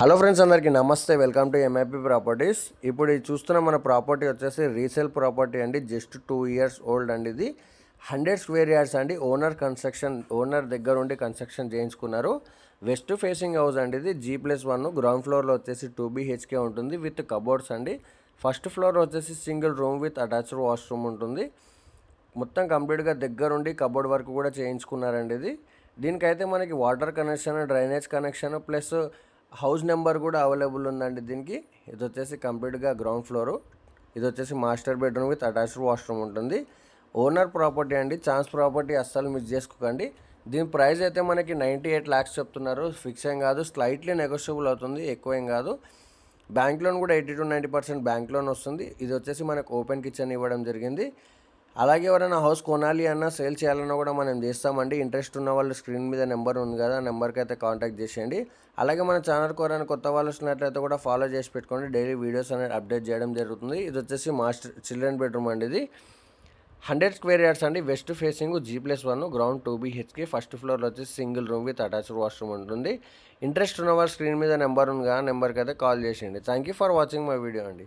Hello friends, అందరికీ నమస్తే. Welcome to MIP properties. ఇప్పుడు ఇది చూస్తున్న మన ప్రాపర్టీ వచ్చేసి రీసేల్ ప్రాపర్టీ అండి. జస్ట్ 2 years ఓల్డ్ అండి. ఇది 100 square yards అండి. ఓనర్ దగ్గర ఉండి కన్స్ట్రక్షన్ చేయించుకున్నారు. వెస్ట్ ఫేసింగ్ హౌస్ అండి. ఇది G+1 గ్రౌండ్ ఫ్లోర్లో వచ్చేసి 2 BHK ఉంటుంది విత్ కబోర్డ్స్ అండి. ఫస్ట్ ఫ్లోర్ వచ్చేసి single room with attached washroom ఉంటుంది. మొత్తం కంప్లీట్గా దగ్గరుండి కబోర్డ్ వర్క్ కూడా చేయించుకున్నారండి. దీనికైతే మనకి water connection, drainage connection plus house number కూడా అవైలబుల్ ఉందండి దీనికి. ఇది వచ్చేసి కంప్లీట్గా గ్రౌండ్ ఫ్లోరు. ఇది వచ్చేసి master bedroom with attached washroom ఉంటుంది. ఓనర్ ప్రాపర్టీ అండి. ఛాన్స్ ప్రాపర్టీ అస్సలు మిస్ చేసుకోకండి. దీని ప్రైస్ అయితే మనకి 98 lakhs చెప్తున్నారు. ఫిక్స్ ఏం కాదు, స్లైట్లీ నెగోషియబుల్ అవుతుంది, ఎక్కువ ఏం కాదు. బ్యాంక్ లోన్ కూడా 80 to 90% బ్యాంక్ లోన్ వస్తుంది. ఇది వచ్చేసి మనకు ఓపెన్ కిచెన్ ఇవ్వడం జరిగింది. అలాగే ఎవరైనా హౌస్ కొనాలి అన్నా సేల్ చేయాలన్నా కూడా మనం చేస్తామండి. ఇంట్రెస్ట్ ఉన్న వాళ్ళు స్క్రీన్ మీద నెంబర్ ఉంది కదా, ఆ నెంబర్కి అయితే కాంటాక్ట్ చేసేయండి. అలాగే మన ఛానల్కి ఎవరైనా కొత్త వాళ్ళు వస్తున్నట్లయితే కూడా ఫాలో చేసి పెట్టుకోండి. డైలీ వీడియోస్ అనేది అప్డేట్ చేయడం జరుగుతుంది. ఇది వచ్చేసి మాస్టర్ చిల్డ్రన్ బెడ్రూమ్ అండి. ఇది 100 square yards అండి. West facing G+1 ground 2 BHK. First ఫ్లోర్లో వచ్చేసి single room with attached washroom ఉంటుంది. ఇంట్రెస్ట్ ఉన్న వాళ్ళు స్క్రీన్ మీద నెంబర్ ఉంది కదా, నెంబర్కి అయితే కాల్ చేసేయండి. Thank you for watching my video అండి.